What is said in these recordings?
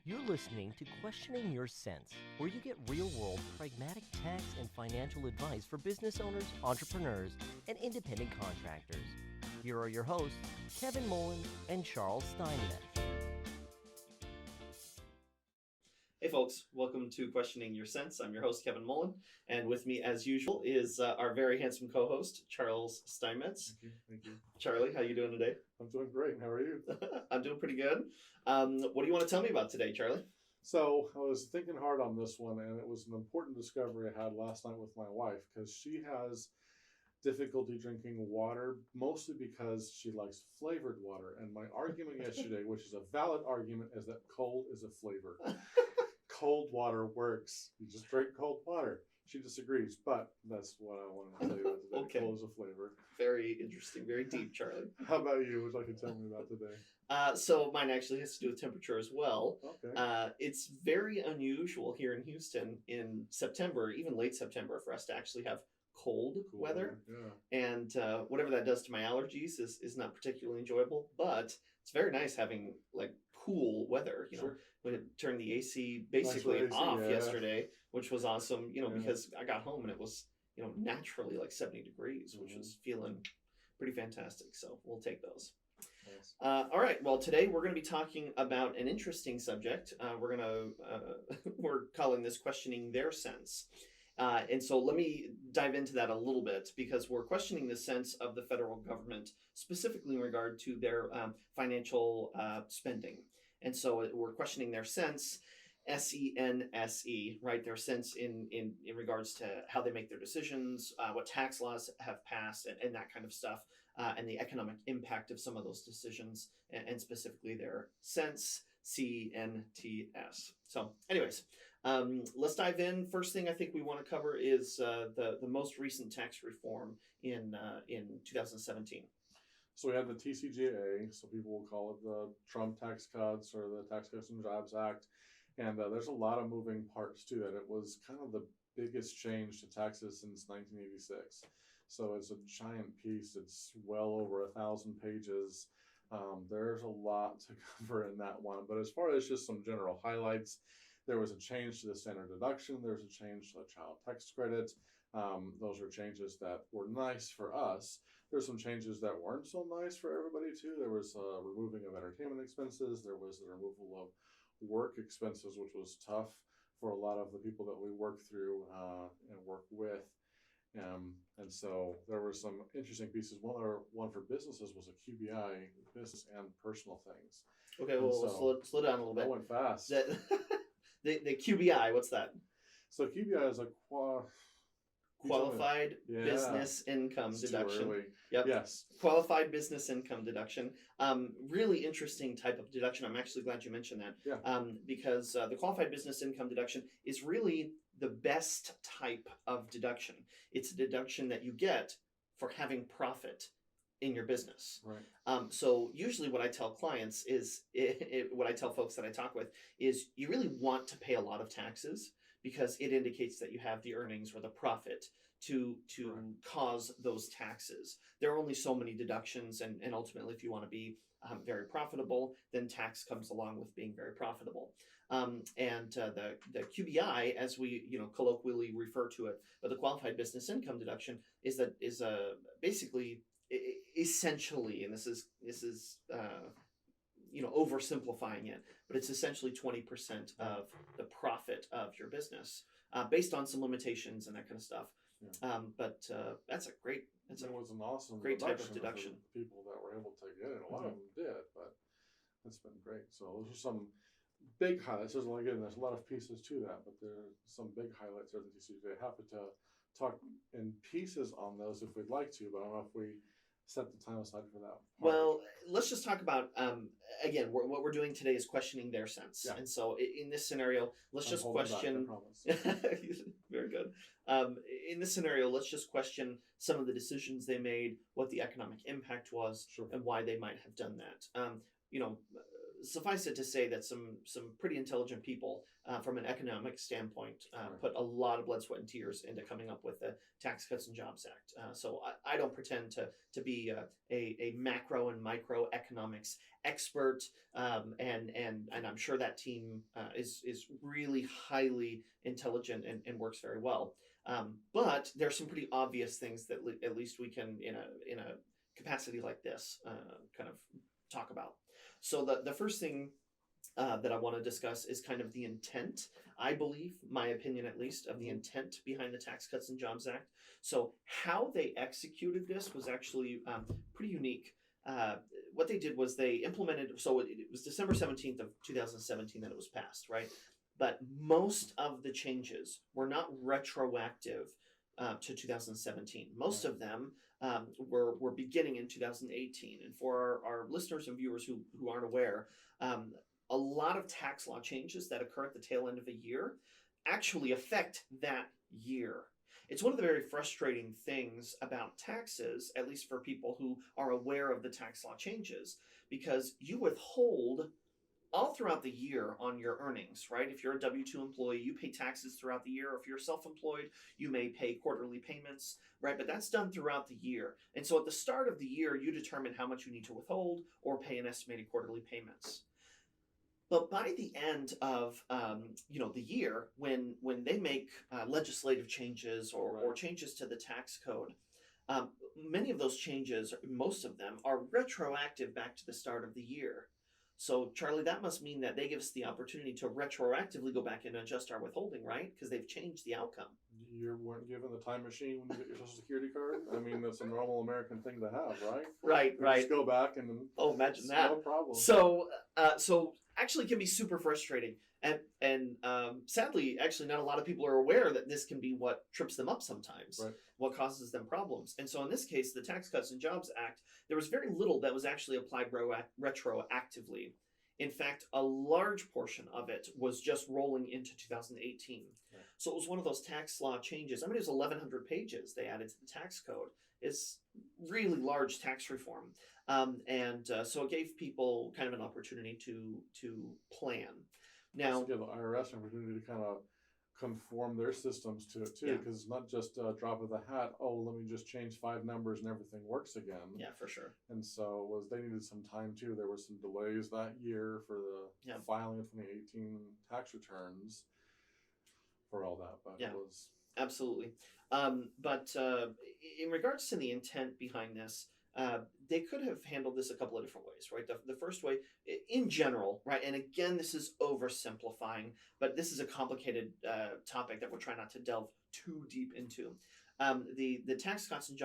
You're listening to Questioning Your Sense, where you get real-world, pragmatic tax and financial advice for business owners, entrepreneurs, and independent contractors. Here are your hosts, Kevin Molen and Charles Steinmetz. Hey folks, welcome to Questioning Your Sense. I'm your host, Kevin Molen, and with me as usual is our very handsome co-host, Charles Steinmetz. Thank you. Charlie, how you doing today? I'm doing great. How are you? I'm doing pretty good. What do you want to tell me about today, Charlie? So I was thinking hard on this one, and it was an important discovery I had last night with my wife because she has difficulty drinking water, mostly because she likes flavored water. And my argument yesterday, which is a valid argument, is that cold is a flavor. Cold water works. You just drink cold water. She disagrees, but that's what I wanted to tell you about today. Okay. Cold is a flavor. Very interesting, very deep, Charlie. How about you? What would you like to tell me about today? So mine actually has to do with temperature as well. Okay. It's very unusual here in Houston in September, even late September, for us to actually have cold weather. Yeah. And whatever that does to my allergies is not particularly enjoyable, but it's very nice having like cool weather. Sure. When it turned the AC basically Nice AC, off yeah. yesterday, which was awesome, Yeah. because I got home and it was, naturally like 70 degrees, which was feeling pretty fantastic. So we'll take those. Nice. All right. Well, today we're going to be talking about an interesting subject. We're calling this questioning their sense. And so let me dive into that a little bit because we're questioning the sense of the federal government, specifically in regard to their financial spending. And so we're questioning their sense, SENSE, right? Their sense in regards to how they make their decisions, what tax laws have passed, and that kind of stuff, and the economic impact of some of those decisions, and specifically their sense. CNTS. So anyways, let's dive in. First thing I think we want to cover is the most recent tax reform in 2017. So we had the TCJA, so people will call it the Trump tax cuts or the Tax Cuts and Jobs Act. And there's a lot of moving parts to it. It was kind of the biggest change to taxes since 1986. So it's a giant piece. It's well over 1,000 pages. There's a lot to cover in that one, but as far as just some general highlights, there was a change to the standard deduction. There's a change to the child tax credit. Those are changes that were nice for us. There's some changes that weren't so nice for everybody too. There was removing of entertainment expenses. There was the removal of work expenses, which was tough for a lot of the people that we work through and work with. And so there were some interesting pieces. One for businesses was a QBI, business and personal things. Okay, well, slow down a little bit. That went fast. The QBI, what's that? So QBI is a Qualified Business Income Deduction. Too early. Yep. Yes. Qualified Business Income Deduction. Really interesting type of deduction. I'm actually glad you mentioned that. Yeah. Because the Qualified Business Income Deduction is really the best type of deduction. It's a deduction that you get for having profit in your business. Right. So usually what I tell clients is, what I tell folks that I talk with is you really want to pay a lot of taxes because it indicates that you have the earnings or the profit to Right. cause those taxes. There are only so many deductions, and ultimately if you want to be very profitable, then tax comes along with being very profitable. The QBI, as we colloquially refer to it, but the Qualified Business Income Deduction is basically essentially, and this is oversimplifying it, but it's essentially 20% of the profit of your business, based on some limitations and that kind of stuff. Yeah. But that's a great. It was an awesome great type of for deduction. the people that were able to get it. A lot of them did, but it's been great. So those are some big highlights. There's a lot of pieces to that, but there are some big highlights of the TCJ. Happy to talk in pieces on those if we'd like to, but I don't know if we set the time aside for that part. Well, let's just talk about, again, what we're doing today is questioning their sense. Yeah. And so in this scenario, let's just question. Back, I promise. Very good. In this scenario, let's just question some of the decisions they made, what the economic impact was, Sure. and why they might have done that. suffice it to say that some pretty intelligent people from an economic standpoint put a lot of blood, sweat, and tears into coming up with the Tax Cuts and Jobs Act. So I don't pretend to be a macro and microeconomics expert, and I'm sure that team is really highly intelligent and works very well. But there's some pretty obvious things that at least we can, in a capacity like this, kind of talk about. So the first thing that I want to discuss is kind of the intent, I believe, my opinion at least, of the intent behind the Tax Cuts and Jobs Act. So how they executed this was actually pretty unique. What they did was they implemented, so it was December 17th of 2017 that it was passed, right? But most of the changes were not retroactive to 2017. Most of them were beginning in 2018. And for our listeners and viewers who aren't aware, a lot of tax law changes that occur at the tail end of a year actually affect that year. It's one of the very frustrating things about taxes, at least for people who are aware of the tax law changes, because you withhold all throughout the year on your earnings, right? If you're a W-2 employee, you pay taxes throughout the year. If you're self-employed, you may pay quarterly payments, right? But that's done throughout the year. And so at the start of the year, you determine how much you need to withhold or pay an estimated quarterly payments. But by the end of the year, when they make legislative changes or changes to the tax code, many of those changes, most of them, are retroactive back to the start of the year. So, Charlie, that must mean that they give us the opportunity to retroactively go back and adjust our withholding, right? Because they've changed the outcome. You weren't given the time machine when you get your Social Security card? I mean, that's a normal American thing to have, right? Right. Just go back and imagine that. No problem. So actually, it can be super frustrating, and sadly, actually, not a lot of people are aware that this can be what trips them up sometimes. Right. What causes them problems. And so in this case, the Tax Cuts and Jobs Act, there was very little that was actually applied retroactively. In fact, a large portion of it was just rolling into 2018. Right. So it was one of those tax law changes. I mean, it was 1,100 pages they added to the tax code. It's really large tax reform. So it gave people kind of an opportunity to plan. Now, give the IRS an opportunity to kind of conform their systems to it too, because it's not just a drop of the hat. Oh, let me just change 5 numbers and everything works again. Yeah, for sure. And so they needed some time too. There were some delays that year for the filing of 2018 tax returns for all that, but it was absolutely. But in regards to the intent behind this, they could have handled this a couple of different ways, right? The first way, in general, right? And again, this is oversimplifying, but this is a complicated topic that we're trying not to delve too deep into. The Tax Cuts and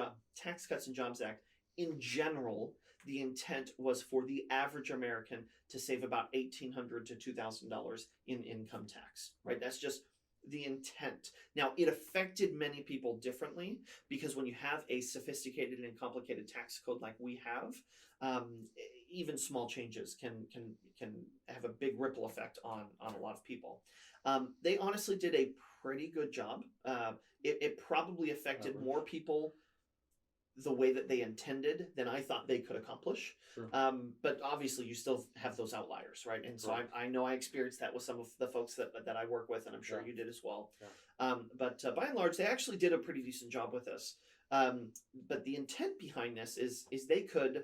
Jobs Act, in general, the intent was for the average American to save about $1,800 to $2,000 in income tax, right? That's just the intent. Now, it affected many people differently because when you have a sophisticated and complicated tax code like we have, even small changes can have a big ripple effect on a lot of people. They honestly did a pretty good job. It probably affected more people the way that they intended than I thought they could accomplish. Sure. But obviously you still have those outliers, right? And so I know I experienced that with some of the folks that I work with, and I'm sure you did as well. Yeah. But by and large, they actually did a pretty decent job with this. But the intent behind this is they could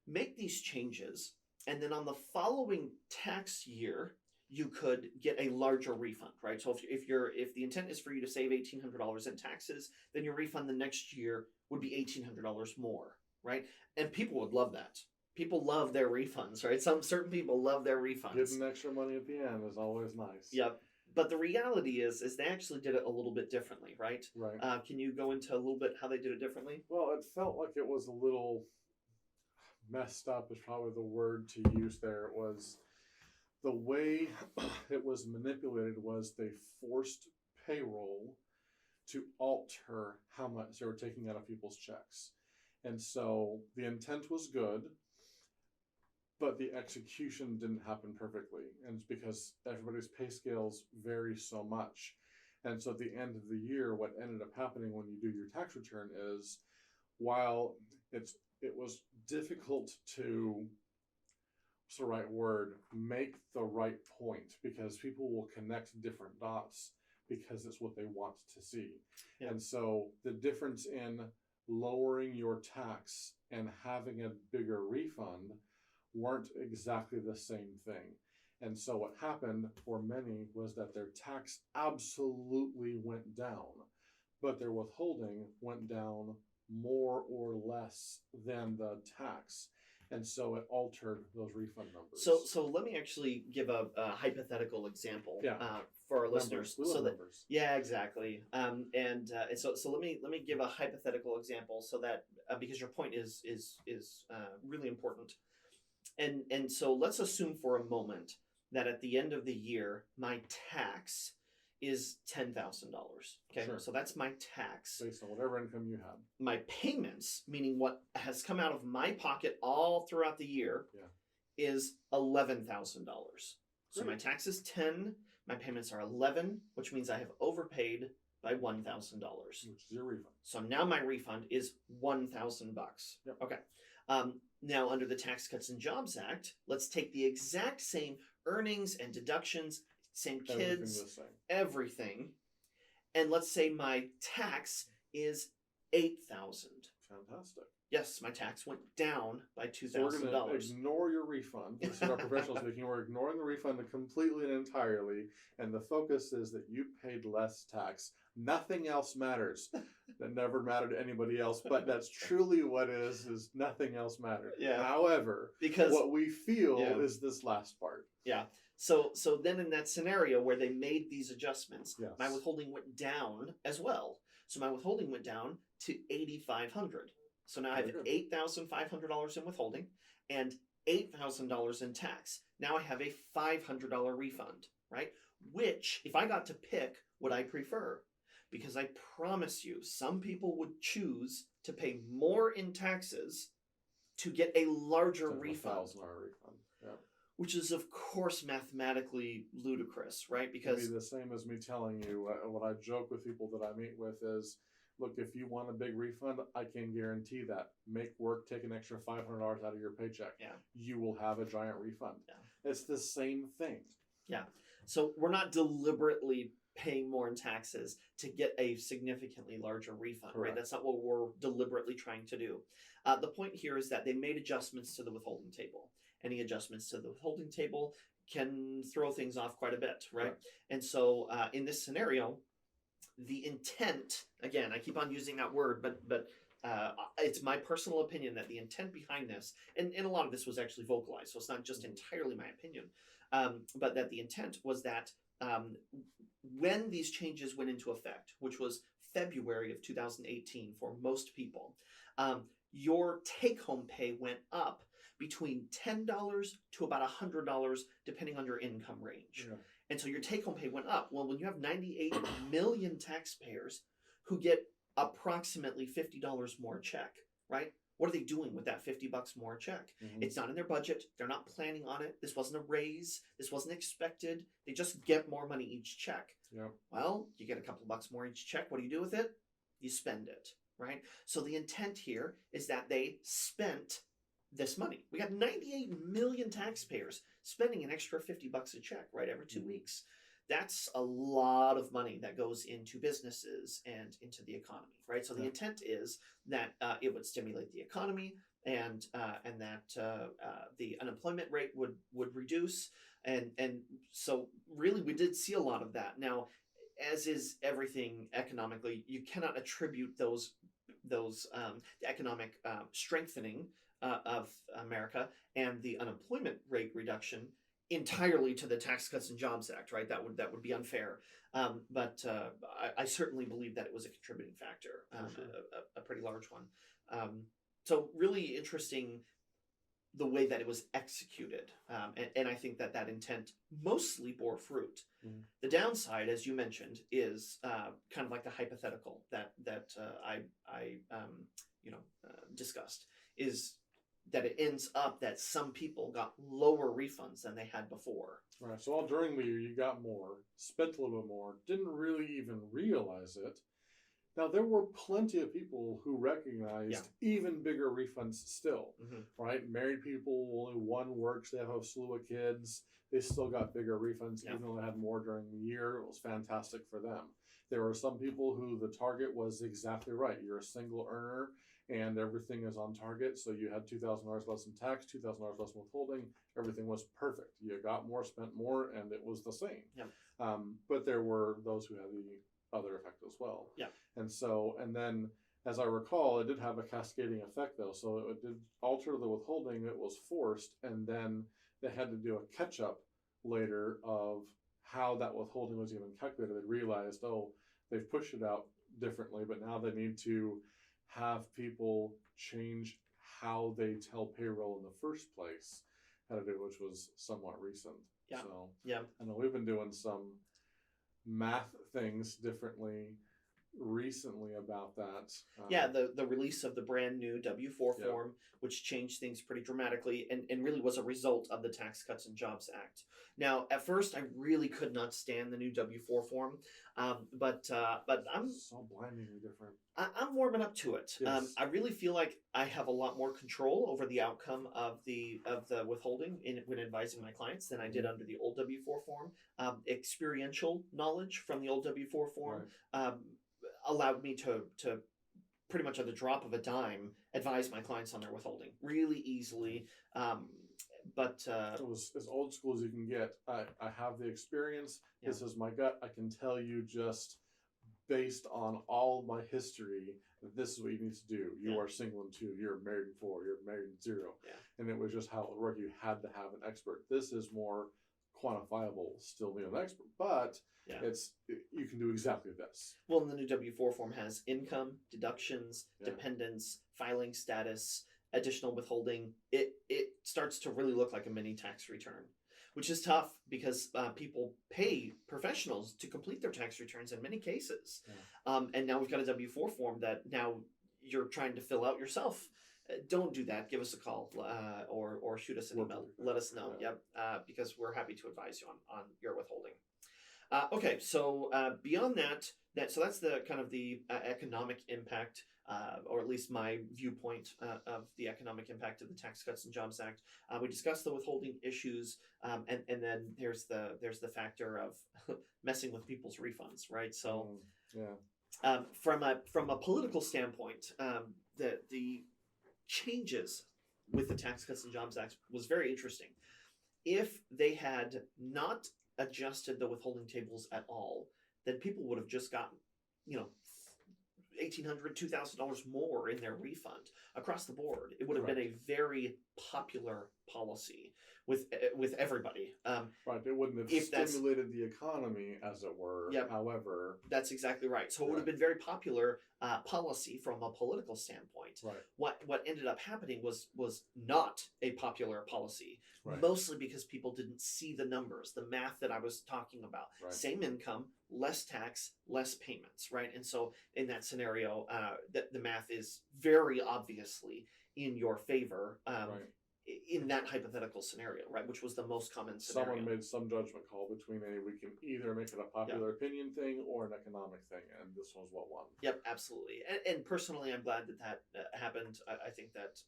make these changes, and then on the following tax year, you could get a larger refund, right? So if the intent is for you to save $1,800 in taxes, then your refund the next year would be $1,800 more, right? And people would love that. People love their refunds, right? Certain people love their refunds. Getting extra money at the end is always nice. Yep. But the reality is they actually did it a little bit differently, right? Right. Can you go into a little bit how they did it differently? Well, it felt like it was a little messed up is probably the word to use there. It was the way it was manipulated was they forced payroll to alter how much they were taking out of people's checks. And so the intent was good, but the execution didn't happen perfectly. And it's because everybody's pay scales vary so much. And so at the end of the year, what ended up happening when you do your tax return is, while it was difficult to what's the right word, make the right point, because people will connect different dots because it's what they want to see. Yeah. And so the difference in lowering your tax and having a bigger refund weren't exactly the same thing. And so what happened for many was that their tax absolutely went down, but their withholding went down more or less than the tax. And so it altered those refund numbers. So let me actually give a hypothetical example for our listeners. We love so that numbers. yeah, exactly. So let me give a hypothetical example so that because your point is really important. And so let's assume for a moment that at the end of the year my tax is $10,000. Okay, Sure. so that's my tax. Based on whatever income you had. My payments, meaning what has come out of my pocket all throughout the year, is $11,000. So my tax is 10, my payments are 11, which means I have overpaid by $1,000. Which is your refund. So now my refund is $1,000. Yep. Okay. Now under the Tax Cuts and Jobs Act, let's take the exact same earnings and deductions, same kids, everything, and let's say my tax is $8,000. Fantastic. Yes, my tax went down by $2,000. So we're going to ignore your refund. This is our professional speaking. We're ignoring the refund completely and entirely, and the focus is that you paid less tax. Nothing else matters. That never mattered to anybody else, but that's truly what is nothing else mattered. Yeah. However, because what we feel is this last part. Yeah. So then in that scenario where they made these adjustments, Yes. my withholding went down as well. So my withholding went down to $8,500. So now I have $8,500 in withholding and $8,000 in tax. Now I have a $500 refund, right? Which, if I got to pick, would I prefer? Because I promise you, some people would choose to pay more in taxes to get a larger refund. $1,000 refund. Yeah. Which is, of course, mathematically ludicrous, right? Because it'd be the same as me telling you what I joke with people that I meet with is, look, if you want a big refund, I can guarantee that. Make work take an extra $500 out of your paycheck. Yeah. You will have a giant refund. Yeah. It's the same thing. Yeah. So we're not deliberately paying more in taxes to get a significantly larger refund, Correct. right? That's not what we're deliberately trying to do. The point here is that they made adjustments to the withholding table. Any adjustments to the withholding table can throw things off quite a bit, right? Correct. And so in this scenario, the intent, again, I keep on using that word, but it's my personal opinion that the intent behind this, and a lot of this was actually vocalized, so it's not just entirely my opinion, but that the intent was that when these changes went into effect, which was February of 2018 for most people, your take-home pay went up between $10 to about $100, depending on your income range. Yeah. And so your take-home pay went up. Well, when you have 98 million taxpayers who get approximately $50 more a check, right? What are they doing with that $50 more a check? Mm-hmm. It's not in their budget. They're not planning on it. This wasn't a raise. This wasn't expected. They just get more money each check. Yep. Well, you get a couple bucks more each check. What do you do with it? You spend it, right? So the intent here is that they spent this money. We got 98 million taxpayers spending an extra $50 a check, right, every 2 weeks. That's a lot of money that goes into businesses and into the economy, right? So the intent is that it would stimulate the economy and that the unemployment rate would reduce. And so really we did see a lot of that. Now, as is everything economically, you cannot attribute those economic strengthening of America and the unemployment rate reduction entirely to the Tax Cuts and Jobs Act, right? That would be unfair. But I certainly believe that it was a contributing factor, sure. a pretty large one. So really interesting the way that it was executed. And I think that that mostly bore fruit. Mm-hmm. The downside, as you mentioned, is kind of like the hypothetical that I discussed, is that it ends up that some people got lower refunds than they had before. Right. So all during the year, you got more, spent a little bit more, didn't really even realize it. Now, there were plenty of people who recognized even bigger refunds still, right? Married people, only one works, they have a slew of kids, they still got bigger refunds, even though they had more during the year. It was fantastic for them. There were some people who the target was exactly right. You're a single earner and everything is on target. So you had $2,000 less in tax, $2,000 less in withholding. Everything was perfect. You got more, spent more, and it was the same. But there were those who had the other effect as well. And then, as I recall, it did have a cascading effect though. So it did alter the withholding. It was forced, and then they had to do a catch up later of how that withholding was even calculated. They realized, oh, they've pushed it out differently, but now they need to have people change how they tell payroll in the first place, which was somewhat recent. So I know we've been doing some math things differently recently about that. The release of the brand new W-4 form, which changed things pretty dramatically and really was a result of the Tax Cuts and Jobs Act. Now, at first, I really could not stand the new W-4 form, but I'm so blindingly different. I'm warming up to it. I really feel like I have a lot more control over the outcome of the withholding when advising my clients than I did under the old W-4 form. Experiential knowledge from the old W-4 form allowed me to pretty much at the drop of a dime advise my clients on their withholding really easily. But it was as old school as you can get. I have the experience. This is my gut. I can tell you just based on all my history that this is what you need to do. You are single in 2, you're married in 4, you're married in 0. And it was just how it worked. You had to have an expert. This is more quantifiable, still being an expert, but you can do exactly this. Well, and the new W-4 form has income, deductions, dependents, filing status, additional withholding. It starts to really look like a mini tax return, which is tough because people pay professionals to complete their tax returns in many cases. And now we've got a W-4 form that now you're trying to fill out yourself. Don't do that. Give us a call or shoot us an email. Let us know. Because we're happy to advise you on your withholding. Okay, so beyond that, so that's the kind of the economic impact, or at least my viewpoint of the economic impact of the Tax Cuts and Jobs Act. We discussed the withholding issues, and then there's the factor of messing with people's refunds, right? So, from a political standpoint, the changes with the Tax Cuts and Jobs Act was very interesting. If they had not adjusted the withholding tables at all, then people would have just gotten, $1,800, $2,000 more in their refund across the board. It would have been a very popular policy with everybody. It wouldn't have stimulated the economy, as it were. However, that's exactly right. So it would have been very popular policy from a political standpoint. What ended up happening was not a popular policy, mostly because people didn't see the numbers, the math that I was talking about. Same income, less tax, less payments, right? And so in that scenario, the math is very obviously in your favor. In that hypothetical scenario, right, which was the most common scenario. Someone made some judgment call between we can either make it a popular opinion thing or an economic thing, and this was what won. Yep, absolutely. And personally, I'm glad that happened. I think that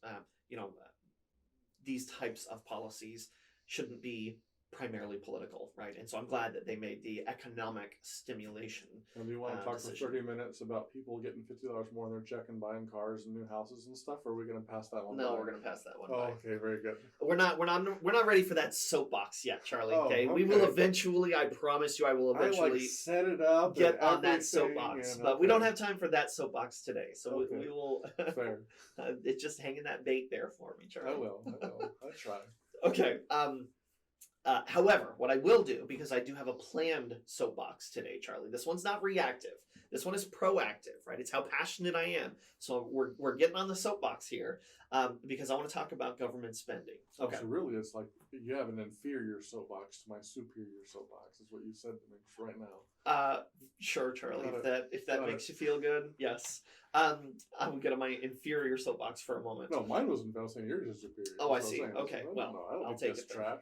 these types of policies shouldn't be primarily political, right? And so I'm glad that they made the economic stimulation. And do you want to talk decision. for 30 minutes about people getting $50 more in their check and buying cars and new houses and stuff, or are we going to pass that one by? No, we're going to pass that one by. Okay, very good. We're not ready for that soapbox yet, Charlie. Okay, we will eventually. I promise you, I will eventually set it up, get on that soapbox. But we don't have time for that soapbox today, so we will. Fair. It's just hanging that bait there for me, Charlie. I will. I'll try. Okay. However, what I will do, because I do have a planned soapbox today, Charlie, this one's not reactive. This one is proactive, right? It's how passionate I am. So we're getting on the soapbox here because I want to talk about government spending. Okay. So really, it's like you have an inferior soapbox to my superior soapbox, is what you said to me right now. Sure, Charlie. If that makes you feel good, yes. I will get on my inferior soapbox for a moment. No, mine wasn't. I was saying yours is superior. Oh, I see. Okay, well, I'll take it. Trash.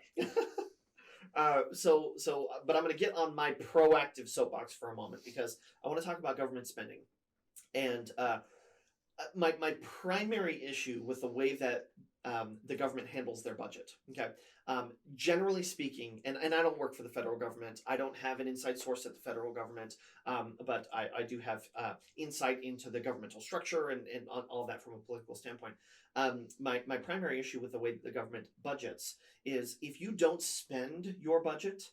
But I'm going to get on my proactive soapbox for a moment because I want to talk about government spending. And my primary issue with the way that the government handles their budget, okay, generally speaking, and I don't work for the federal government. I don't have an inside source at the federal government, but I do have insight into the governmental structure and all that from a political standpoint. My primary issue with the way that the government budgets is if you don't spend your budget,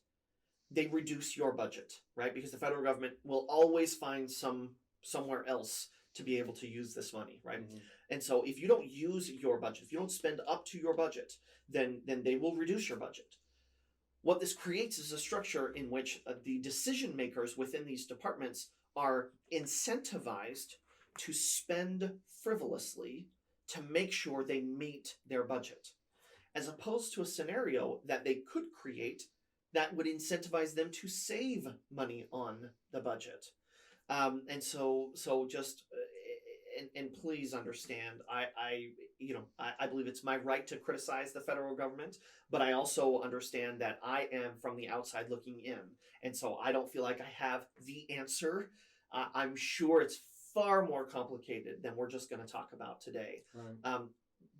they reduce your budget, right? Because the federal government will always find somewhere else to be able to use this money, right? Mhm. And so if you don't use your budget, if you don't spend up to your budget, then they will reduce your budget. What this creates is a structure in which the decision makers within these departments are incentivized to spend frivolously to make sure they meet their budget, as opposed to a scenario that they could create that would incentivize them to save money on the budget. And so just and please understand, I believe it's my right to criticize the federal government, but I also understand that I am from the outside looking in, and so I don't feel like I have the answer. I'm sure it's far more complicated than we're just going to talk about today. Right.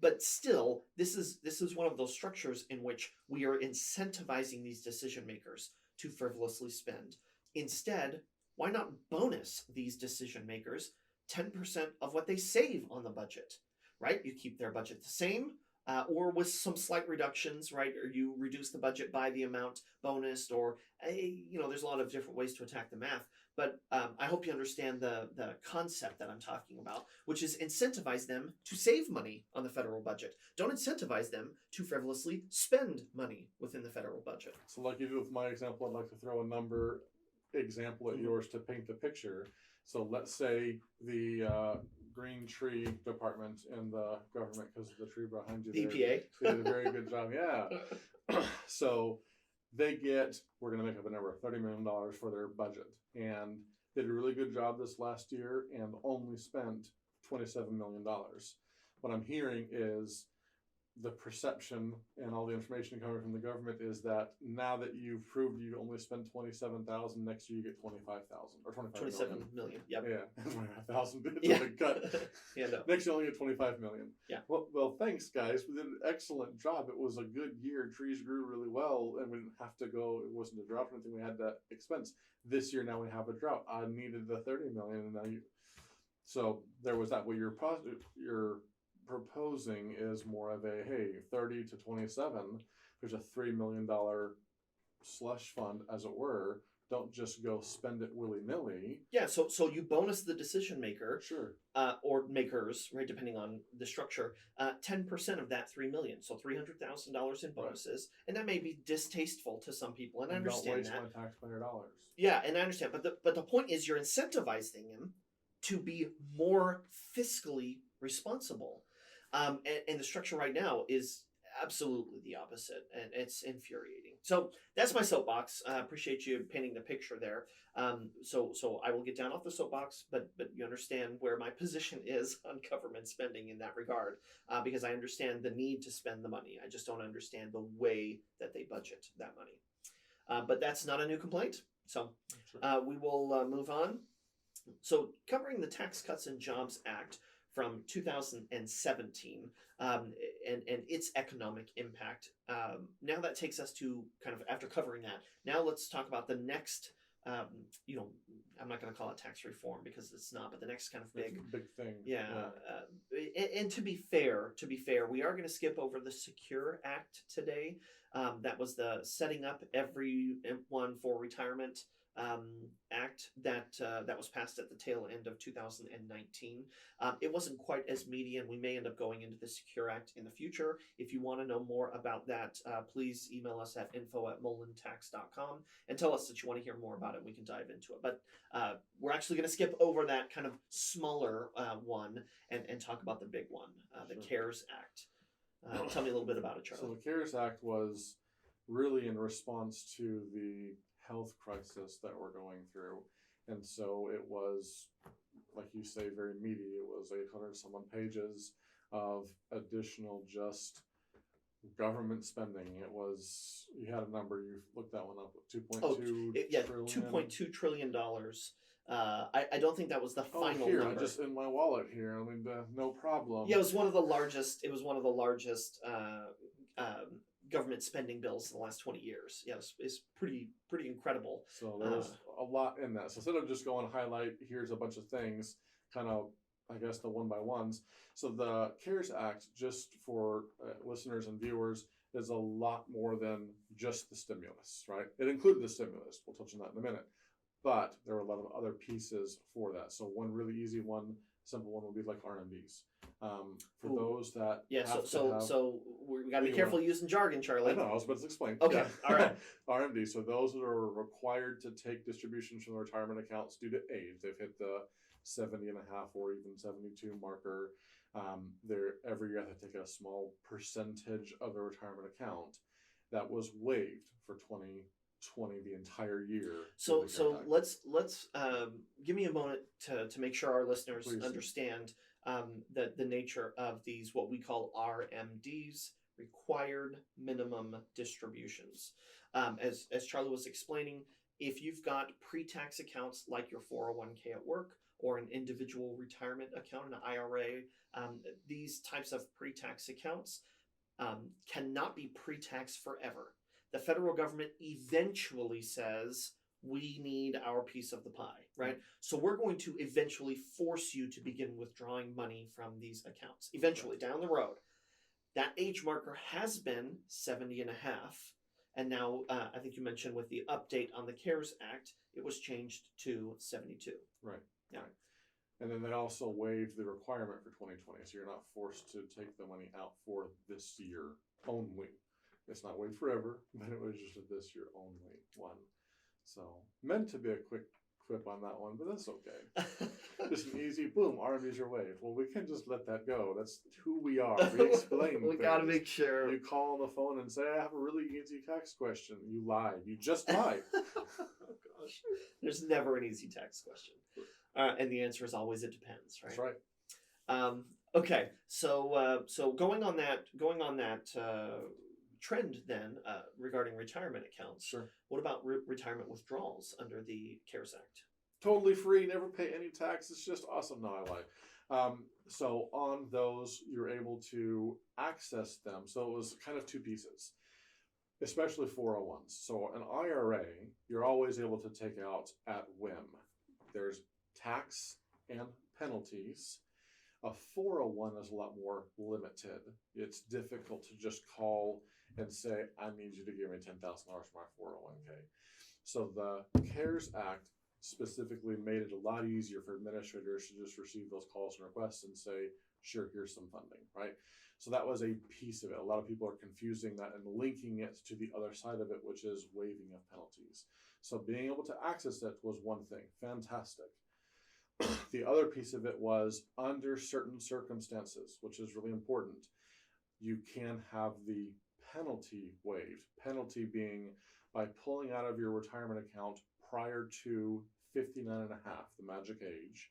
But still, this is one of those structures in which we are incentivizing these decision makers to frivolously spend. Instead, why not bonus these decision makers 10% of what they save on the budget, right? You keep their budget the same, or with some slight reductions, right? Or you reduce the budget by the amount bonused, or there's a lot of different ways to attack the math. But I hope you understand the concept that I'm talking about, which is incentivize them to save money on the federal budget. Don't incentivize them to frivolously spend money within the federal budget. So like you do with my example, I'd like to throw a number example at yours to paint the picture. So let's say the green tree department in the government, because of the tree behind you The there, EPA. they did a very good job. Yeah. So they get, we're going to make up a number, $30 million for their budget. And they did a really good job this last year and only spent $27 million. What I'm hearing is the perception and all the information coming from the government is that now that you've proved you only spent 27,000, next year you get 25,000 or 27 million. Yep. Yeah, 25,000. It's Yeah. a big cut. Yeah, no. Next you only get 25 million. Yeah. Well, thanks guys. We did an excellent job. It was a good year. Trees grew really well, and we didn't have to go. It wasn't a drought or anything. We had that expense. This year now we have a drought. I needed the 30 million, and now you. So there was that. What you're proposing is more of a 30 to 27. There's a $3 million slush fund, as it were. Don't just go spend it willy-nilly. Yeah, so you bonus the decision maker, Sure. Or makers, right, depending on the structure, 10% of that $3 million, so $300,000 in bonuses, and that may be distasteful to some people, and I understand don't that. waste my taxpayer dollars. Yeah, and I understand, but the point is you're incentivizing them to be more fiscally responsible, and the structure right now is absolutely the opposite, and it's infuriating. So that's my soapbox. I appreciate you painting the picture there. So I will get down off the soapbox, but you understand where my position is on government spending in that regard, because I understand the need to spend the money. I just don't understand the way that they budget that money. But that's not a new complaint. So we will move on. So covering the Tax Cuts and Jobs Act from 2017 and its economic impact. Now that takes us to kind of, after covering that, now let's talk about the next, I'm not going to call it tax reform because it's not, but the next kind of big thing. Yeah. And to be fair, we are going to skip over the Secure Act today. That was the Setting Up Everyone for Retirement Act that was passed at the tail end of 2019. It wasn't quite as meaty, and we may end up going into the Secure Act in the future. If you want to know more about that, please email us at info@molentax.com and tell us that you want to hear more about it. We can dive into it. But we're actually going to skip over that kind of smaller one and talk about the big one, the CARES Act. Tell me a little bit about it, Charlie. So the CARES Act was really in response to the health crisis that we're going through, and so it was, like you say, very meaty. It was 800 some pages of additional just government spending. It was, you had a number, you looked that one up, 2.2 trillion. $2.2 trillion I don't think that was the final here, number. I just in my wallet here. I mean, no problem. Yeah, it was one of the largest. It was one of the largest government spending bills in the last 20 years. Yeah, it's pretty incredible. So there was a lot in that. So instead of just going highlight, here's a bunch of things, kind of, I guess, the one by ones. So the CARES Act, just for listeners and viewers, is a lot more than just the stimulus, right? It included the stimulus. We'll touch on that in a minute. But there are a lot of other pieces for that. So one really easy one, simple one would be like RMDs. For those that so we got to be careful using jargon, Charlie. I know, I was about to explain. Okay, all right. RMD, so those that are required to take distributions from the retirement accounts due to age, they've hit the 70 and a half or even 72 marker. They're every year they take a small percentage of the retirement account. That was waived for 2020, the entire year. So let's give me a moment to make sure our listeners Please. Understand the nature of these, what we call RMDs, required minimum distributions. As Charlie was explaining, if you've got pre-tax accounts like your 401k at work or an individual retirement account, an IRA, these types of pre-tax accounts cannot be pre-tax forever. The federal government eventually says, we need our piece of the pie, right? So we're going to eventually force you to begin withdrawing money from these accounts, eventually down the road. That age marker has been 70 and a half. And now I think you mentioned with the update on the CARES Act, it was changed to 72. Right. Yeah. Right. And then they also waived the requirement for 2020. So you're not forced to take the money out for this year only. It's not waived forever, but it was just a this year only one. So meant to be a quick quip on that one, but that's okay. Just an easy boom, RMDs are waived. Well, we can't just let that go. That's who we are. We explain We got to make sure. You call on the phone and say, I have a really easy tax question. You lied. You just lied. Oh, gosh. There's never an easy tax question. And the answer is always it depends, right? That's right. Okay, so going on that trend then regarding retirement accounts. Sure. What about retirement withdrawals under the CARES Act? Totally free, never pay any tax. It's just awesome. No, I lied. So on those, you're able to access them. So it was kind of two pieces, especially 401s. So an IRA, you're always able to take out at whim. There's tax and penalties. A 401 is a lot more limited. It's difficult to just call and say, I need you to give me $10,000 for my 401k. So the CARES Act specifically made it a lot easier for administrators to just receive those calls and requests and say, sure, here's some funding, right? So that was a piece of it. A lot of people are confusing that and linking it to the other side of it, which is waiving of penalties. So being able to access it was one thing, fantastic. The other piece of it was under certain circumstances, which is really important, you can have the penalty waived. Penalty being by pulling out of your retirement account prior to 59 and a half, the magic age,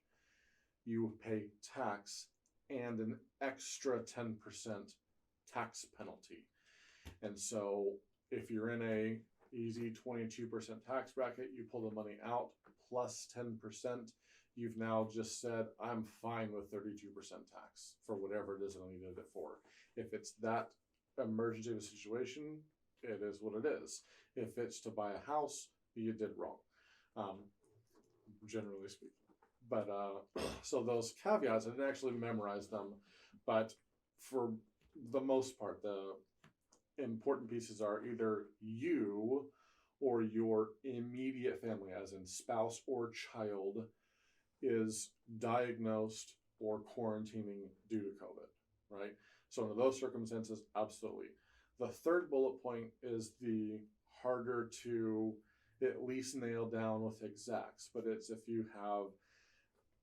you pay tax and an extra 10% tax penalty. And so if you're in a easy 22% tax bracket, you pull the money out plus 10%, you've now just said, I'm fine with 32% tax for whatever it is that I needed it for. If it's that emergency of a situation, it is what it is. If it's to buy a house, you did wrong, generally speaking. But so those caveats, I didn't actually memorize them, but for the most part, the important pieces are either you or your immediate family, as in spouse or child, is diagnosed or quarantining due to COVID, right? So under those circumstances, absolutely. The third bullet point is the harder to at least nail down with exacts, but it's if you have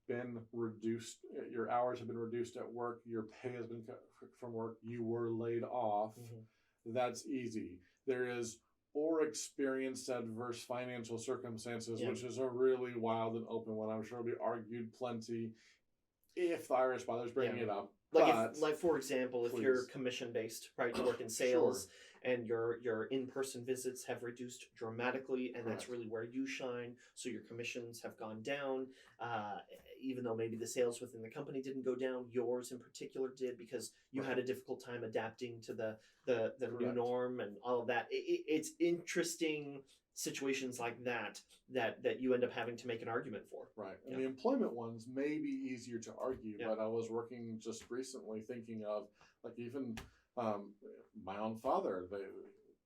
been reduced, your hours have been reduced at work, your pay has been cut from work, you were laid off, that's easy. There is or experienced adverse financial circumstances, which is a really wild and open one. I'm sure it'll be argued plenty if the IRS bothers bringing it up. Like, for example, if you're commission-based, right, you work in sales, and your in-person visits have reduced dramatically, and that's Correct. really where you shine. So your commissions have gone down, even though maybe the sales within the company didn't go down. Yours in particular did, because you had a difficult time adapting to the new Correct. norm and all of that. It's interesting situations like that you end up having to make an argument for. Right. And Yeah. the employment ones may be easier to argue, Yeah. but I was working just recently thinking of, like, even my own father.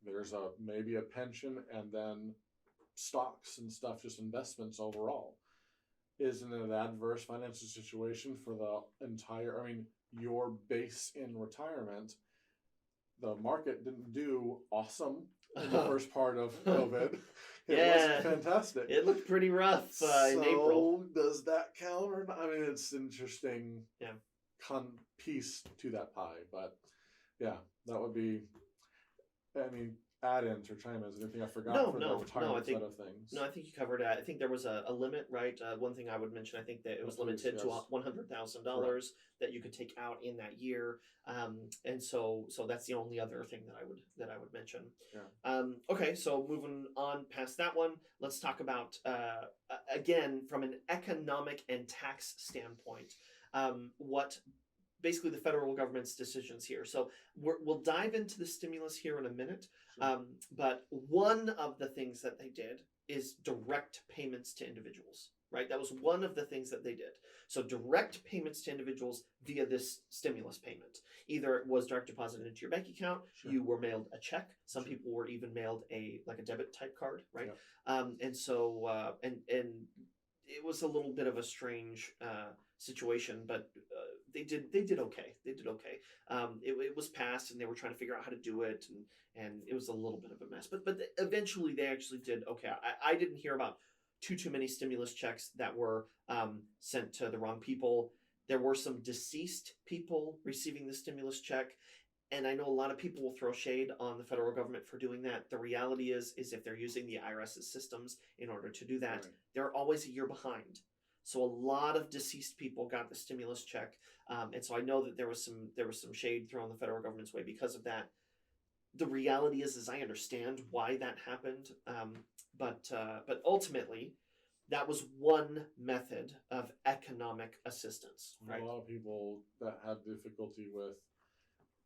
There's maybe a pension and then stocks and stuff, just investments overall. Isn't it an adverse financial situation for the entire? I mean, your base in retirement, the market didn't do awesome in the first part of COVID. It wasn't fantastic. It looked pretty rough in April. Does that count or not? I mean, it's interesting piece to that pie, but yeah, that would be, I mean, add-ins or chime-ins, anything I forgot for the retirement side of things? No, I think you covered it. I think there was a limit, right? One thing I would mention, I think that it was limited to $100,000 that you could take out in that year, and so that's the only other thing that I would mention. Yeah. Okay, so moving on past that one, let's talk about again from an economic and tax standpoint, what basically the federal government's decisions here. So we'll dive into the stimulus here in a minute. Sure. But one of the things that they did is direct payments to individuals, right? That was one of the things that they did. So direct payments to individuals via this stimulus payment. Either it was direct deposited into your bank account, Sure. you were mailed a check. Some Sure. people were even mailed a debit type card, right? Yep. And so and it was a little bit of a strange situation, but they did okay. They did okay. It was passed, and they were trying to figure out how to do it, and it was a little bit of a mess. But eventually they actually did okay. I didn't hear about too many stimulus checks that were sent to the wrong people. There were some deceased people receiving the stimulus check, and I know a lot of people will throw shade on the federal government for doing that. The reality is if they're using the IRS's systems in order to do that, Right. they're always a year behind. So a lot of deceased people got the stimulus check, and so I know that there was some shade thrown the federal government's way because of that. The reality is I understand why that happened, but ultimately, that was one method of economic assistance. Right? A lot of people that had difficulty with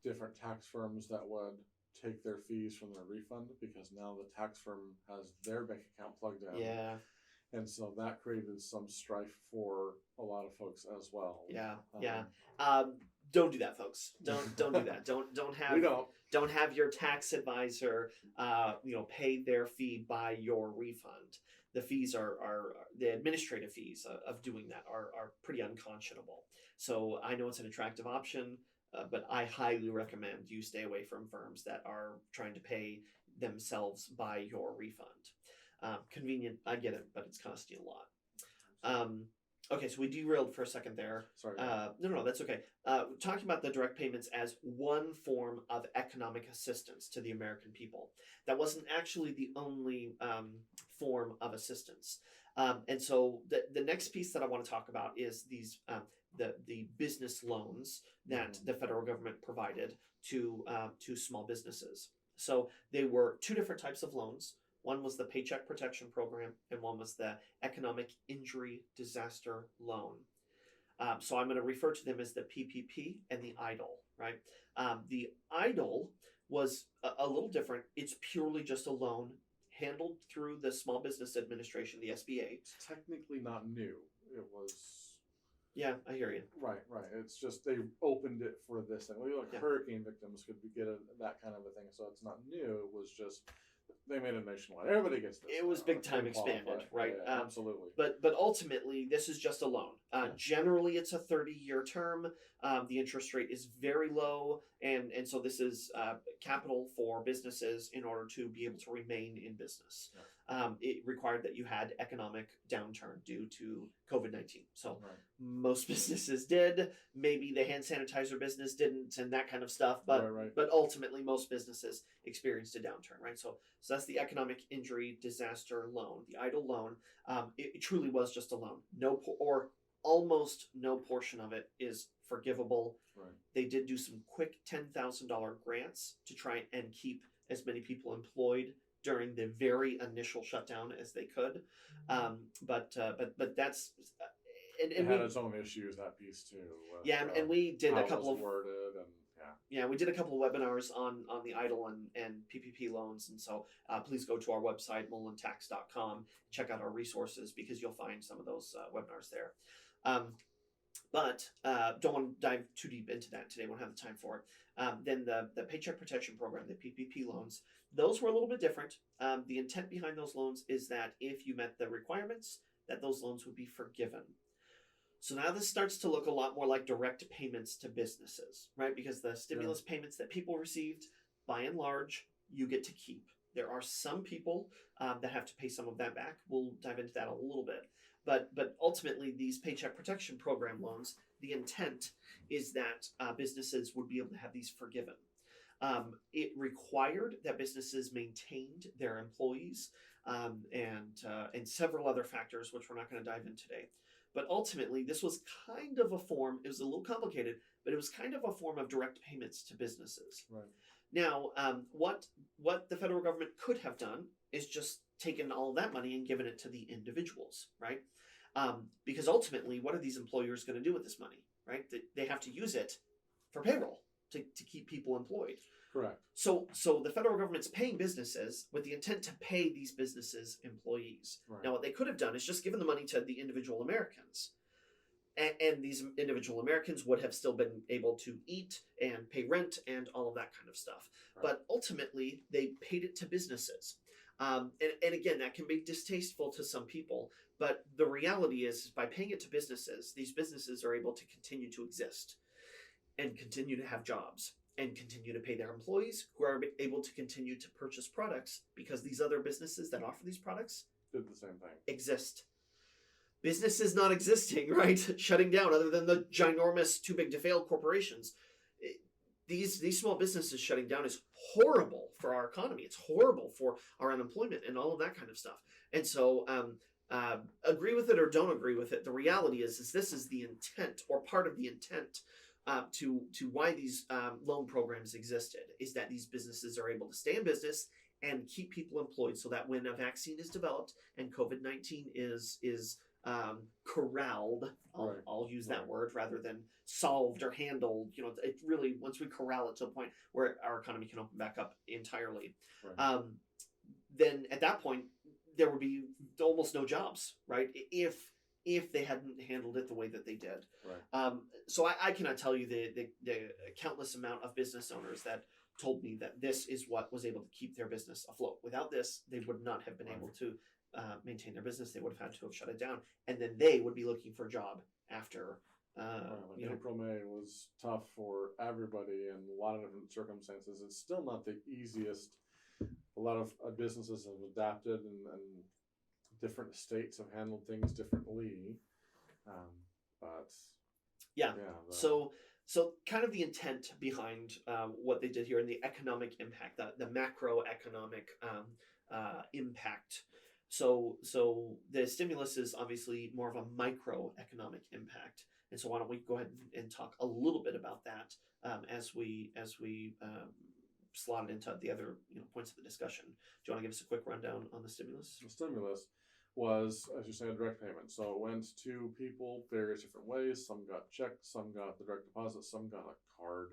different tax firms that would take their fees from their refund, because now the tax firm has their bank account plugged in. Yeah. And so that created some strife for a lot of folks as well. Yeah. Don't do that, folks. Don't do that. Don't have your tax advisor pay their fee by your refund. The fees are the administrative fees of doing that are pretty unconscionable. So I know it's an attractive option, but I highly recommend you stay away from firms that are trying to pay themselves by your refund. Convenient, I get it, but it's costing a lot. Okay, so we derailed for a second there. Sorry. No, that's okay. Talking about the direct payments as one form of economic assistance to the American people. That wasn't actually the only form of assistance. And so the next piece that I want to talk about is these the business loans that the federal government provided to small businesses. So they were two different types of loans. One was the Paycheck Protection Program, and one was the Economic Injury Disaster Loan. So I'm going to refer to them as the PPP and the EIDL, right? The EIDL was a little different. It's purely just a loan handled through the Small Business Administration, the SBA. It's technically not new. It was... Yeah, I hear you. Right. It's just they opened it for this thing. Hurricane victims could get that kind of a thing. So it's not new. It was just... They made it nationwide. Everybody gets this. It was big time expanded, right? Yeah, absolutely. But ultimately, this is just a loan. Generally, it's a 30-year term. The interest rate is very low, and so this is capital for businesses in order to be able to remain in business. Yeah. It required that you had economic downturn due to COVID-19. So most businesses did. Maybe the hand sanitizer business didn't, and that kind of stuff. But but ultimately, most businesses experienced a downturn, right? So that's the Economic Injury Disaster Loan, the EIDL loan. It truly was just a loan. almost no portion of it is forgivable. Right. They did do some quick $10,000 grants to try and keep as many people employed during the very initial shutdown as they could. But that's It had its own issues, that piece too. With, and we did how a it couple was of worded and we did a couple of webinars on the EIDL and PPP loans, and so please go to our website molentax.com, check out our resources because you'll find some of those webinars there. But don't want to dive too deep into that today. Won't have the time for it. Then the Paycheck Protection Program, the PPP loans, those were a little bit different. The intent behind those loans is that if you met the requirements, that those loans would be forgiven. So now this starts to look a lot more like direct payments to businesses, right? Because the stimulus payments that people received, by and large, you get to keep. There are some people that have to pay some of that back. We'll dive into that a little bit. But ultimately, these Paycheck Protection Program loans, the intent is that businesses would be able to have these forgiven. It required that businesses maintained their employees and several other factors, which we're not going to dive in today. But ultimately, this was kind of a form, it was a little complicated, but it was kind of a form of direct payments to businesses. Right. Now, what the federal government could have done is just taken all of that money and given it to the individuals, right? Because ultimately, what are these employers going to do with this money, right? They have to use it for payroll to keep people employed. Correct. So the federal government's paying businesses with the intent to pay these businesses employees. Right. Now, what they could have done is just given the money to the individual Americans. And these individual Americans would have still been able to eat and pay rent and all of that kind of stuff. Right. But ultimately, they paid it to businesses. And again, that can be distasteful to some people. But the reality is by paying it to businesses, these businesses are able to continue to exist and continue to have jobs and continue to pay their employees who are able to continue to purchase products because these other businesses that offer these products did the same thing. Exist. Businesses not existing, right? Shutting down, other than the ginormous too big to fail corporations. These small businesses shutting down is horrible for our economy. It's horrible for our unemployment and all of that kind of stuff. And so agree with it or don't agree with it. The reality is this is the intent or part of the intent to why these loan programs existed, is that these businesses are able to stay in business and keep people employed so that when a vaccine is developed and COVID-19 is corralled, I'll use that word rather than solved or handled, it really, once we corral it to a point where our economy can open back up entirely, Right. then at that point, there would be almost no jobs, right? If they hadn't handled it the way that they did. Right. So I cannot tell you the countless amount of business owners that told me that this is what was able to keep their business afloat. Without this, they would not have been able to maintain their business. They would have had to have shut it down, and then they would be looking for a job after. April, May was tough for everybody in a lot of different circumstances. It's still not the easiest. A lot of businesses have adapted, and different states have handled things differently. But So kind of the intent behind what they did here and the economic impact, the macroeconomic impact. So the stimulus is obviously more of a microeconomic impact. And so why don't we go ahead and talk a little bit about that as we slot it into the other points of the discussion. Do you want to give us a quick rundown on the stimulus? The stimulus was, as you said, direct payment. So it went to people various different ways. Some got checks, some got the direct deposit, some got a card.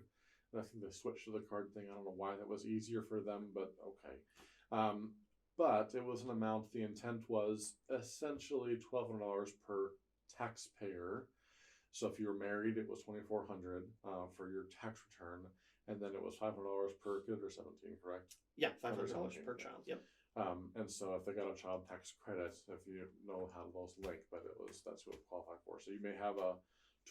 And I think they switched to the card thing. I don't know why that was easier for them, but okay. But it was an amount. The intent was essentially $1,200 per taxpayer. So if you were married, it was $2,400 for your tax return, and then it was $500 per kid or 17, correct? Yeah, $500 per child. Yep. And so if they got a child tax credit, if you know how those link, but that's what it qualified for. So you may have a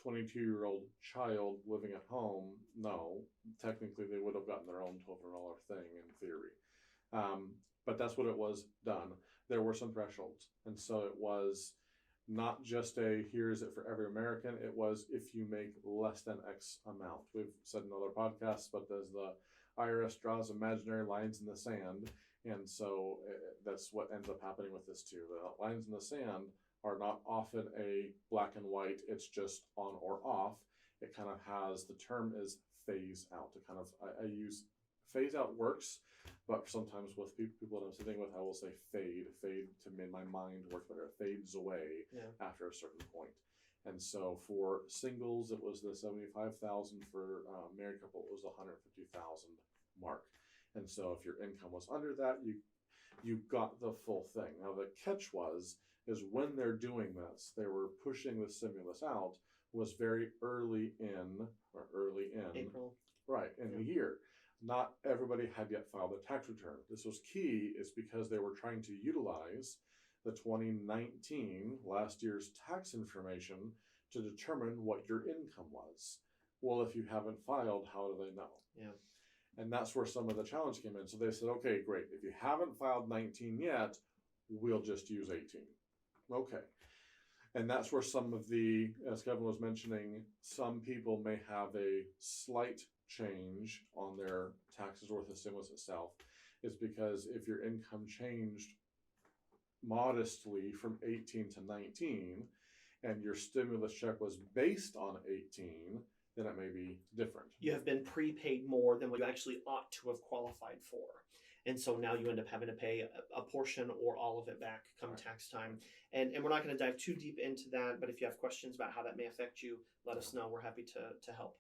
22-year-old child living at home. No, technically they would have gotten their own $1,200 thing in theory. But that's what it was done. There were some thresholds. And so it was not just here's it for every American. It was if you make less than X amount. We've said in other podcasts, but there's the IRS draws imaginary lines in the sand. And so that's what ends up happening with this too. The lines in the sand are not often a black and white, it's just on or off. It kind of has, the term is phase out. To kind of, I use phase out works, but sometimes with people that I'm sitting with, I will say fade to make my mind work better. It fades away after a certain point. And so for singles, it was the 75,000. For married couple, it was the 150,000 mark. And so if your income was under that, you got the full thing. Now the catch is when they're doing this, they were pushing the stimulus out, was very early in April. Right, in the year. Not everybody had yet filed their tax return. This was key, is because they were trying to utilize the 2019, last year's tax information to determine what your income was. Well, if you haven't filed, how do they know? Yeah. And that's where some of the challenge came in. So they said, okay, great. If you haven't filed 19 yet, we'll just use 18. Okay. And that's where some of the, as Kevin was mentioning, some people may have a slight change on their taxes or the stimulus itself, is because if your income changed modestly from 18 to 19 and your stimulus check was based on 18, then it may be different. You have been prepaid more than what you actually ought to have qualified for. And so now you end up having to pay a portion or all of it back come tax time. And we're not going to dive too deep into that, but if you have questions about how that may affect you, let us know. We're happy to help.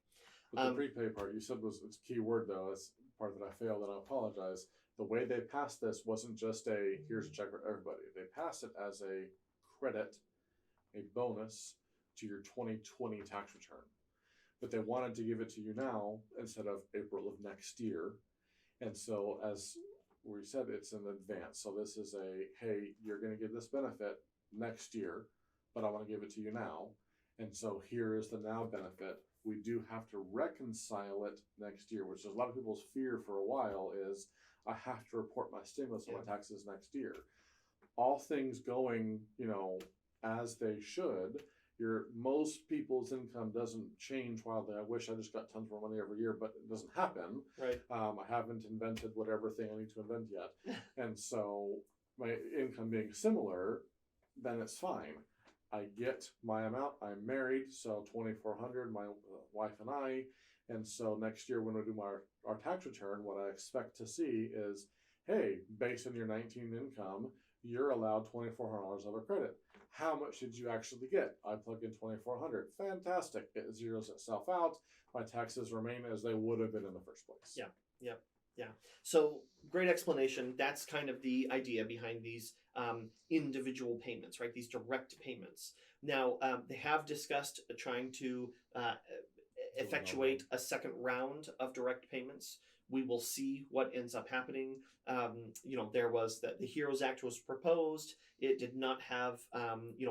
But the prepay part you said was, it's a key word though. It's part that I failed, and I apologize. The way they passed this wasn't just here's a check for everybody. They passed it as a credit, a bonus to your 2020 tax return. But they wanted to give it to you now instead of April of next year. And so, as we said, it's in advance. So this is hey, you're going to get this benefit next year, but I want to give it to you now. And so here is the now benefit. We do have to reconcile it next year, which is a lot of people's fear for a while, is I have to report my stimulus and my taxes next year. All things going, as they should. Most people's income doesn't change wildly. I wish I just got tons more money every year, but it doesn't happen. Right. I haven't invented whatever thing I need to invent yet. And so my income being similar, then it's fine. I get my amount. I'm married, so $2,400, my wife and I. And so next year when we do our tax return, what I expect to see is, hey, based on your 19 income, you're allowed $2,400 of a credit. How much did you actually get? I plug in $2,400. Fantastic. It zeroes itself out. My taxes remain as they would have been in the first place. Yeah. So great explanation. That's kind of the idea behind these individual payments, right? These direct payments. Now, they have discussed trying to effectuate a second round of direct payments. We will see what ends up happening. There was the HEROES Act was proposed. It did not have,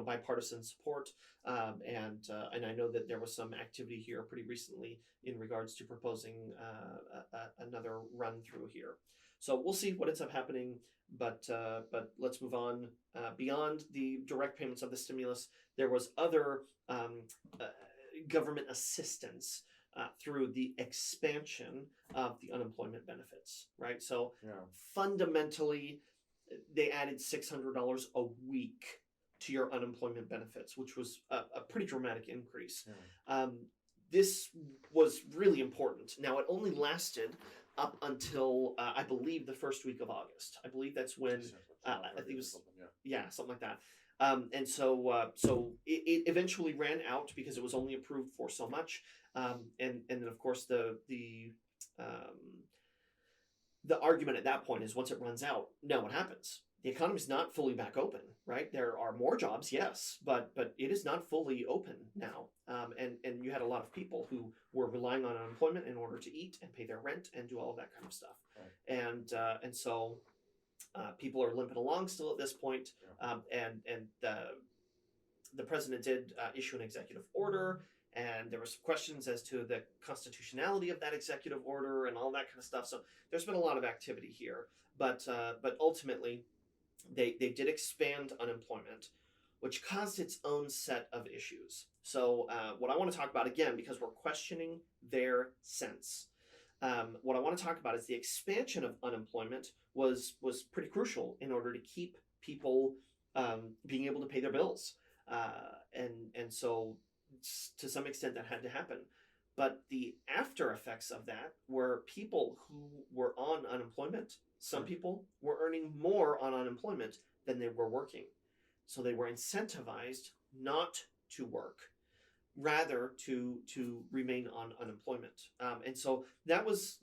bipartisan support. And I know that there was some activity here pretty recently in regards to proposing another run through here. So we'll see what ends up happening. But let's move on. Beyond the direct payments of the stimulus, there was other government assistance through the expansion of the unemployment benefits, right? So fundamentally, they added $600 a week to your unemployment benefits, which was a pretty dramatic increase. This was really important. Now, it only lasted up until, I believe, the first week of August. I believe that's when, I think it was, something like that. And so it eventually ran out because it was only approved for so much. And then of course the argument at that point is once it runs out, now what happens? The economy's not fully back open, right? There are more jobs, yes, but it is not fully open now. And you had a lot of people who were relying on unemployment in order to eat and pay their rent and do all of that kind of stuff. Right. And so people are limping along still at this point. And the president did issue an executive order, and there were some questions as to the constitutionality of that executive order and all that kind of stuff. So there's been a lot of activity here, but ultimately they did expand unemployment, which caused its own set of issues. So what I want to talk about, again, because we're questioning their sense, what I want to talk about is the expansion of unemployment was pretty crucial in order to keep people being able to pay their bills. And so to some extent that had to happen. But the after effects of that were people who were on unemployment. Some people were earning more on unemployment than they were working. So they were incentivized not to work, rather to remain on unemployment. And so that was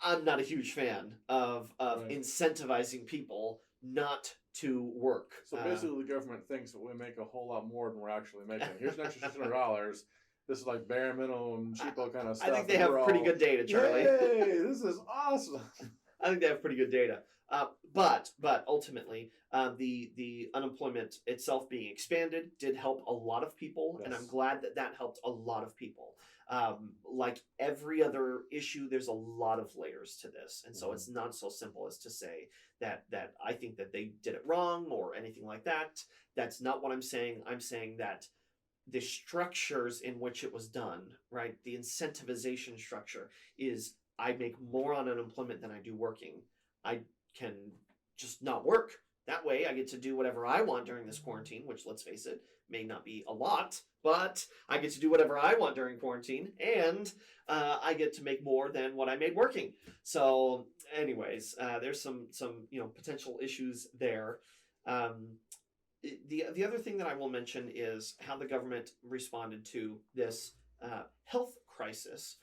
I'm not a huge fan of Right. incentivizing people not to work. So basically, the government thinks that we make a whole lot more than we're actually making. Here's an extra $600. This is like bare minimum, cheapo kind of stuff. I think they have pretty good data, Charlie. Yay! This is awesome. I think they have pretty good data. But ultimately, the unemployment itself being expanded did help a lot of people, and I'm glad that helped a lot of people. Like every other issue, there's a lot of layers to this, and so it's not so simple as to say that I think that they did it wrong or anything like that. That's not what I'm saying. I'm saying that the structures in which it was done, right? The incentivization structure is I make more on unemployment than I do working. I can just not work. That way I get to do whatever I want during this quarantine, which, let's face it, may not be a lot, but I get to do whatever I want during quarantine, and I get to make more than what I made working. So anyways, there's some potential issues there. The other thing that I will mention is how the government responded to this health crisis.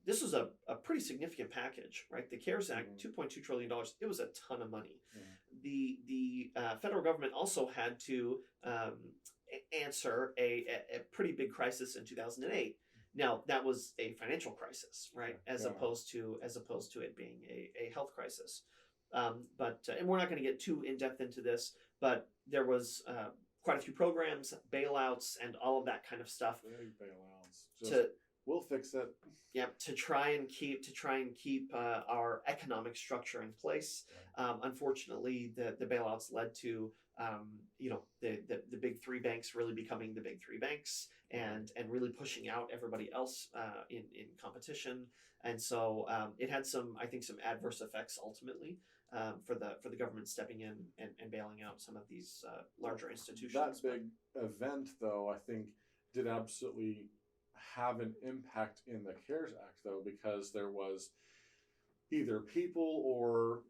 This was a pretty significant package, right? The CARES Act, $2.2 trillion. It was a ton of money. The federal government also had to answer a pretty big crisis in 2008. Now that was a financial crisis, right? As opposed to it being a health crisis. But and we're not going to get too in depth into this, but there was quite a few programs, bailouts, and all of that kind of stuff. Big bailouts. We'll fix it. Yeah, to try and keep our economic structure in place. Unfortunately, the bailouts led to the big three banks really becoming the big three banks and really pushing out everybody else in competition. And so it had some adverse effects ultimately for the government stepping in and bailing out some of these larger institutions. That big event, though, I think did absolutely have an impact in the CARES Act, though, because there was either people or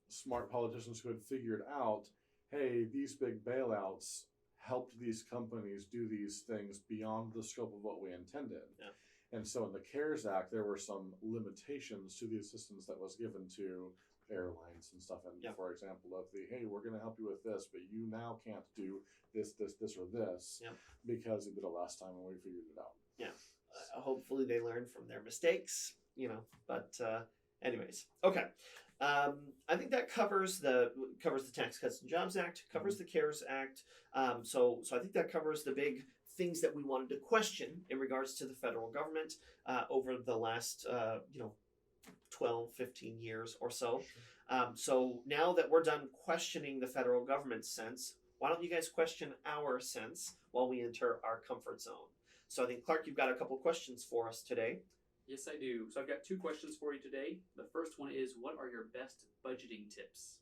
smart politicians who had figured out, hey, these big bailouts helped these companies do these things beyond the scope of what we intended. Yeah. And so in the CARES Act, there were some limitations to the assistance that was given to airlines and stuff. And for example, of hey, we're going to help you with this, but you now can't do this, or this because you did it last time and we figured it out. Yeah. Hopefully they learn from their mistakes, but anyways, okay. I think that covers the Tax Cuts and Jobs Act, covers the CARES Act. So I think that covers the big things that we wanted to question in regards to the federal government over the last 12, 15 years or so. So now that we're done questioning the federal government's sense, why don't you guys question our sense while we enter our comfort zone? So I think, Clark, you've got a couple questions for us today. Yes, I do. So I've got two questions for you today. The first one is, what are your best budgeting tips?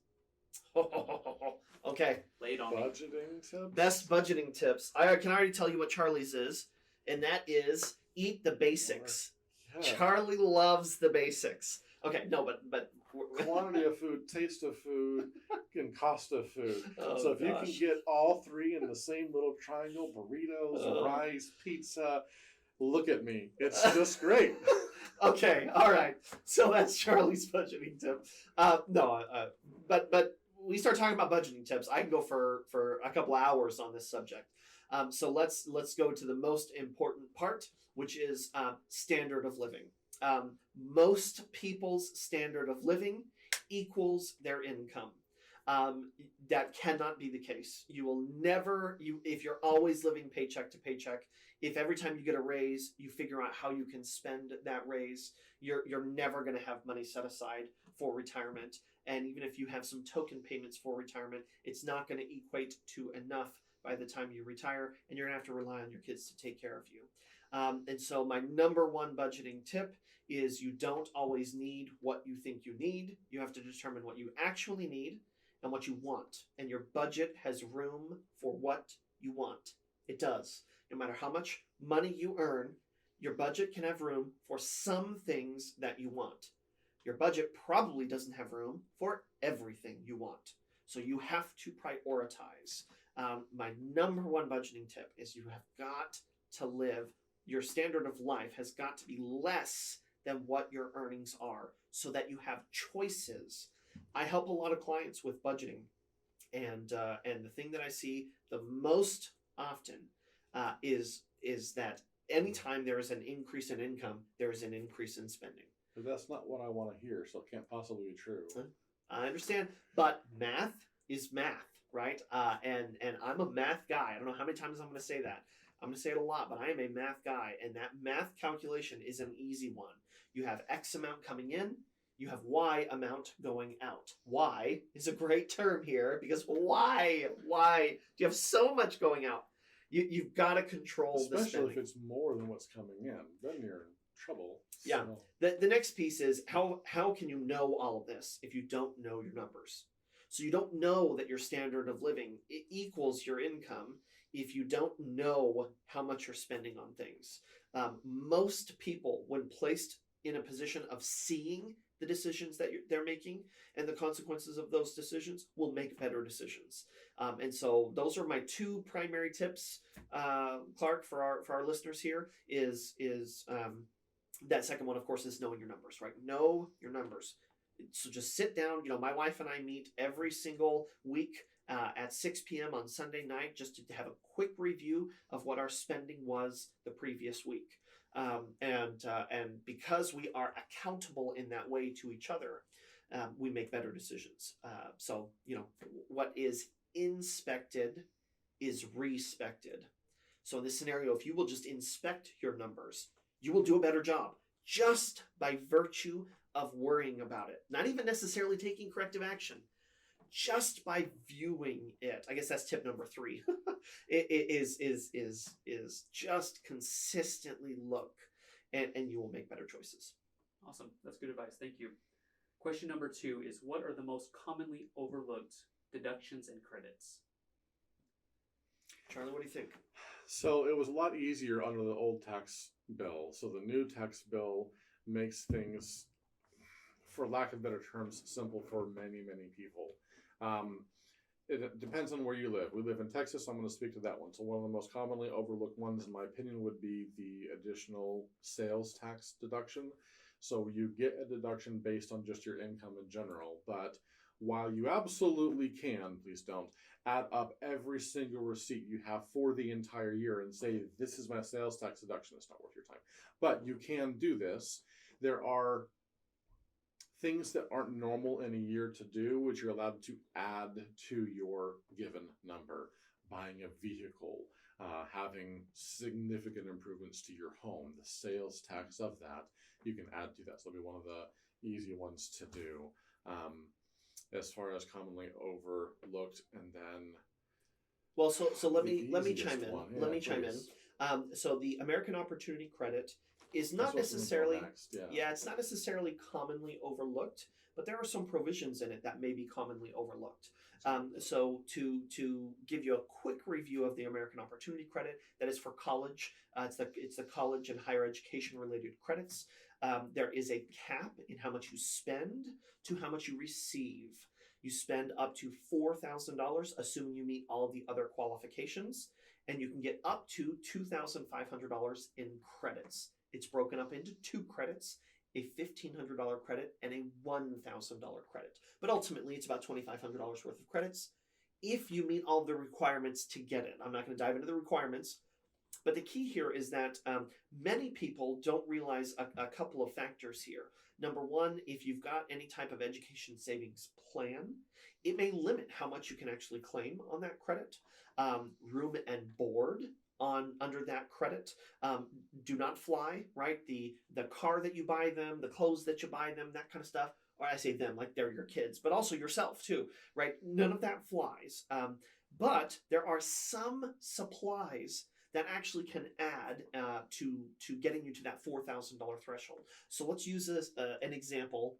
Okay. Lay it on me. Budgeting tips? Best budgeting tips. I can already tell you what Charlie's is, and that is eat the basics. Yeah. Charlie loves the basics. Okay, no, but quantity of food, taste of food, and cost of food. Oh, so if you can get all three in the same little triangle, burritos, rice, pizza, look at me. It's just great. Okay, all right. So that's Charlie's budgeting tip. But we start talking about budgeting tips. I can go for a couple hours on this subject. So let's go to the most important part, which is standard of living. Most people's standard of living equals their income. That cannot be the case. You will never, if you're always living paycheck to paycheck, if every time you get a raise, you figure out how you can spend that raise, you're never going to have money set aside for retirement. And even if you have some token payments for retirement, it's not going to equate to enough by the time you retire, and you're going to have to rely on your kids to take care of you. And so my number one budgeting tip is you don't always need what you think you need. You have to determine what you actually need and what you want. And your budget has room for what you want. It does. No matter how much money you earn, your budget can have room for some things that you want. Your budget probably doesn't have room for everything you want. So you have to prioritize. My number one budgeting tip is you have got to live, your standard of life has got to be less than what your earnings are so that you have choices. I help a lot of clients with budgeting. And the thing that I see the most often is that anytime there is an increase in income, there is an increase in spending. But that's not what I want to hear, so it can't possibly be true. I understand, but math is math, right? And I'm a math guy. I don't know how many times I'm going to say that. I'm going to say it a lot, but I am a math guy, and that math calculation is an easy one. You have X amount coming in, you have Y amount going out. Y is a great term here because why? You have so much going out. You've got to control the spending. Especially if it's more than what's coming in, then you're in trouble. Yeah. So. The next piece is how can you know all of this if you don't know your numbers? So you don't know that your standard of living equals your income if you don't know how much you're spending on things. Most people, when placed in a position of seeing the decisions that they're making and the consequences of those decisions, will make better decisions. And so those are my two primary tips, Clark, for our listeners here. Is that second one, of course, is knowing your numbers, right? Know your numbers. So just sit down. My wife and I meet every single week at 6 p.m. on Sunday night just to have a quick review of what our spending was the previous week. And because we are accountable in that way to each other, we make better decisions. So what is inspected is respected. So in this scenario, if you will just inspect your numbers, you will do a better job just by virtue of worrying about it. Not even necessarily taking corrective action, just by viewing it. I guess that's tip number 3. It is just consistently look, and you will make better choices. Awesome. That's good advice. Thank you. Question number 2 is, what are the most commonly overlooked deductions and credits? Charlie, what do you think? So it was a lot easier under the old tax bill. So the new tax bill makes things, for lack of better terms, simple for many, many people. It depends on where you live. We live in Texas, so I'm going to speak to that one. So one of the most commonly overlooked ones, in my opinion, would be the additional sales tax deduction. So you get a deduction based on just your income in general, but while you absolutely can, please don't, add up every single receipt you have for the entire year and say, this is my sales tax deduction. It's not worth your time. But you can do this. There are things that aren't normal in a year to do, which you're allowed to add to your given number. Buying a vehicle, having significant improvements to your home, the sales tax of that, you can add to that. So it'll be one of the easy ones to do. As far as commonly overlooked, and then so let me chime in. One. Yeah, let me chime in. So the American Opportunity Credit is not necessarily it's not necessarily commonly overlooked, but there are some provisions in it that may be commonly overlooked. So to give you a quick review of the American Opportunity Credit, that is for college. It's the college and higher education related credits. There is a cap in how much you spend to how much you receive. You spend up to $4,000, assuming you meet all of the other qualifications, and you can get up to $2,500 in credits. It's broken up into 2 credits, a $1,500 credit and a $1,000 credit. But ultimately, it's about $2,500 worth of credits if you meet all the requirements to get it. I'm not going to dive into the requirements, but the key here is that many people don't realize a couple of factors here. Number one, if you've got any type of education savings plan, it may limit how much you can actually claim on that credit. Room and board under that credit. Do not fly, right? The car that you buy them, the clothes that you buy them, that kind of stuff. Or I say them like they're your kids, but also yourself too, right? None of that flies. But there are some supplies that actually can add to getting you to that $4,000 threshold. So let's use an example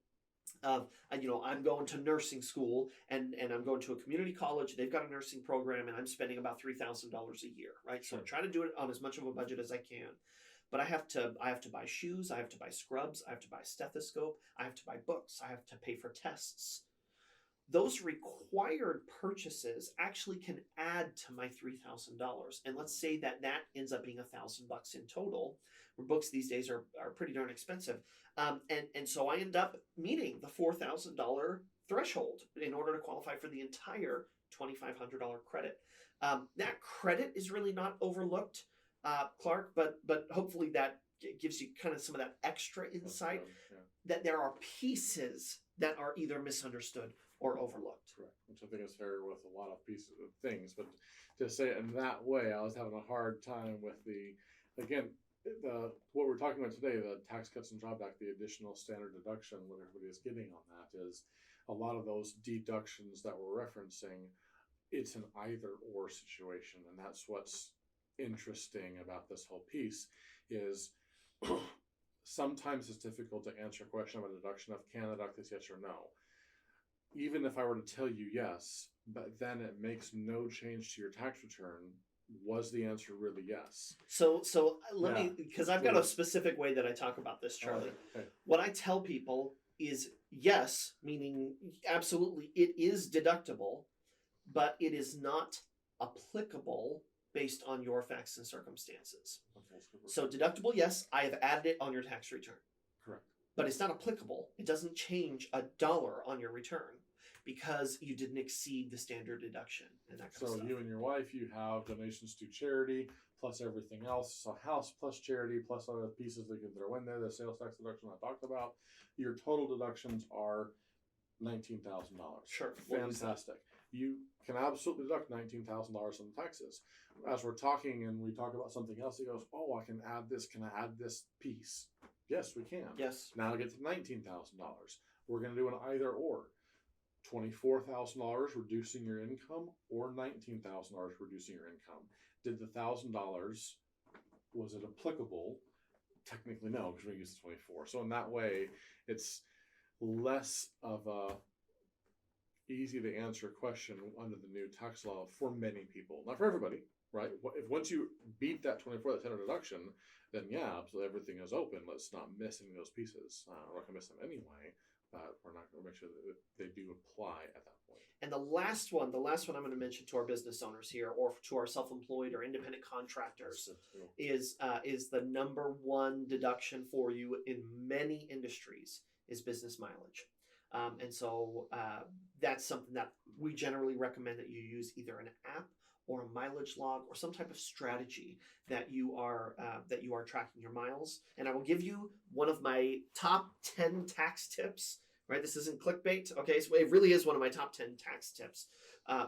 of, I'm going to nursing school and I'm going to a community college. They've got a nursing program and I'm spending about $3,000 a year, right? So I'm trying to do it on as much of a budget as I can. But I have to buy shoes, I have to buy scrubs, I have to buy a stethoscope, I have to buy books, I have to pay for tests. Those required purchases actually can add to my $3,000. And let's say that ends up being $1,000 in total, where books these days are pretty darn expensive. And so I end up meeting the $4,000 threshold in order to qualify for the entire $2,500 credit. That credit is really not overlooked, Clark, but hopefully that gives you kind of some of that extra insight that there are pieces that are either misunderstood or overlooked. Correct, which I think is fair with a lot of pieces of things, but to say it in that way, I was having a hard time with what we're talking about today, the Tax Cuts and Jobs Act, the additional standard deduction, what everybody is getting on that is a lot of those deductions that we're referencing, it's an either or situation, and that's what's interesting about this whole piece is sometimes it's difficult to answer a question about a deduction of can I deduct this, yes or no. Even if I were to tell you yes, but then it makes no change to your tax return, was the answer really yes? So let me, because I've got a specific way that I talk about this, Charlie. Okay. What I tell people is yes, meaning absolutely it is deductible, but it is not applicable based on your facts and circumstances. Okay, so deductible, yes, I have added it on your tax return. Correct. But it's not applicable. It doesn't change $1 on your return because you didn't exceed the standard deduction and that kind of stuff. So you and your wife, you have donations to charity plus everything else. So house plus charity plus other pieces that you can throw in there, the sales tax deduction I talked about. Your total deductions are $19,000. Sure. Fantastic. You can absolutely deduct $19,000 on the taxes. As we're talking and we talk about something else, he goes, oh, I can add this. Can I add this piece? Yes, we can. Yes. Now I get to $19,000. We're going to do an either or. $24,000 reducing your income or $19,000 reducing your income. Did the $1,000, was it applicable? Technically, no, because we use the 24. So in that way, it's less of a easy to answer question under the new tax law for many people, not for everybody, right? If once you beat that 24, that $10 deduction, then yeah, absolutely everything is open. Let's not miss any of those pieces. We're not going to miss them anyway, but we're not going to make sure that they do apply at that point. And the last one I'm going to mention to our business owners here, or to our self-employed or independent contractors, is the number one deduction for you in many industries is business mileage. And so that's something that we generally recommend that you use either an app or a mileage log or some type of strategy that you are tracking your miles. And I will give you one of my top 10 tax tips. Right, this isn't clickbait. Okay, so it really is one of my top 10 tax tips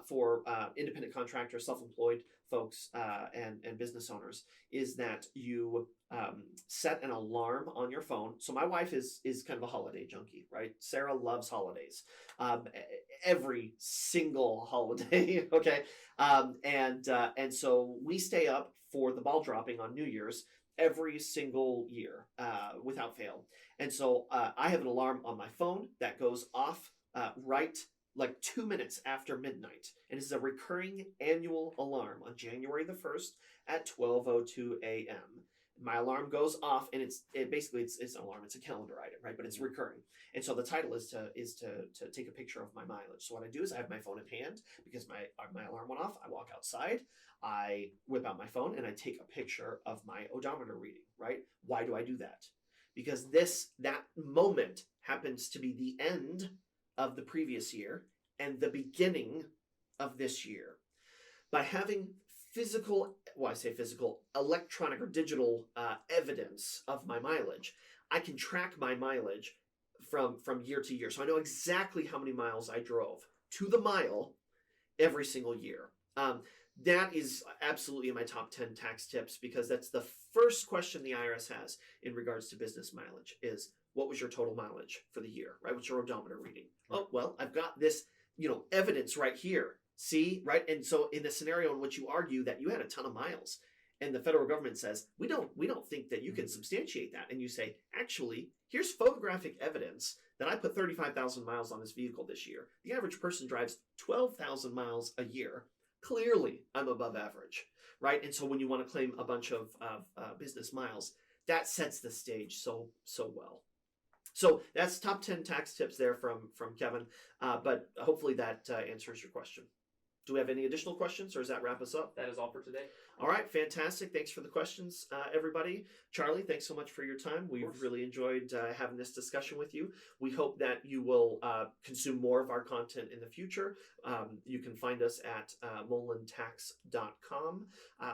for independent contractors, self-employed folks, and business owners. Is that you set an alarm on your phone. So my wife is kind of a holiday junkie, right? Sarah loves holidays, every single holiday. Okay, and so we stay up for the ball dropping on New Year's every single year without fail. And so I have an alarm on my phone that goes off right like 2 minutes after midnight. And it's a recurring annual alarm on January the 1st at 12:02 a.m. My alarm goes off, and it's an alarm. It's a calendar item, right? But it's recurring. And so the title is to take a picture of my mileage. So what I do is I have my phone in hand because my alarm went off. I walk outside, I whip out my phone, and I take a picture of my odometer reading, right? Why do I do that? Because that moment happens to be the end of the previous year and the beginning of this year. By having electronic or digital evidence of my mileage, I can track my mileage from year to year. So I know exactly how many miles I drove to the mile every single year. That is absolutely in my top 10 tax tips, because that's the first question the IRS has in regards to business mileage is, what was your total mileage for the year, right? What's your odometer reading? Oh, well, I've got this, evidence right here. See, right? And so in the scenario in which you argue that you had a ton of miles and the federal government says, we don't think that you can substantiate that. And you say, actually, here's photographic evidence that I put 35,000 miles on this vehicle this year. The average person drives 12,000 miles a year. Clearly, I'm above average, right? And so when you want to claim a bunch of business miles, that sets the stage so well. So that's top 10 tax tips there from Kevin, but hopefully that answers your question. Do we have any additional questions, or does that wrap us up? That is all for today. All right, fantastic. Thanks for the questions, everybody. Charlie, thanks so much for your time. We've really enjoyed having this discussion with you. We hope that you will consume more of our content in the future. You can find us at molentax.com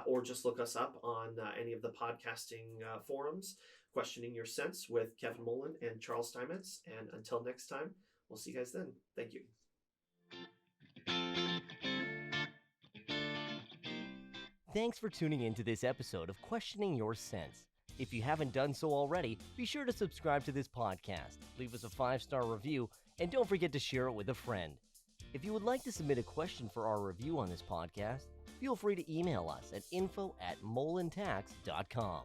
or just look us up on any of the podcasting forums. Questioning Your Sense with Kevin Molen and Charles Steinmetz. And until next time, we'll see you guys then. Thank you. Thanks for tuning in to this episode of Questioning Your Sense. If you haven't done so already, be sure to subscribe to this podcast, leave us a 5-star review, and don't forget to share it with a friend. If you would like to submit a question for our review on this podcast, feel free to email us at info@molentax.com.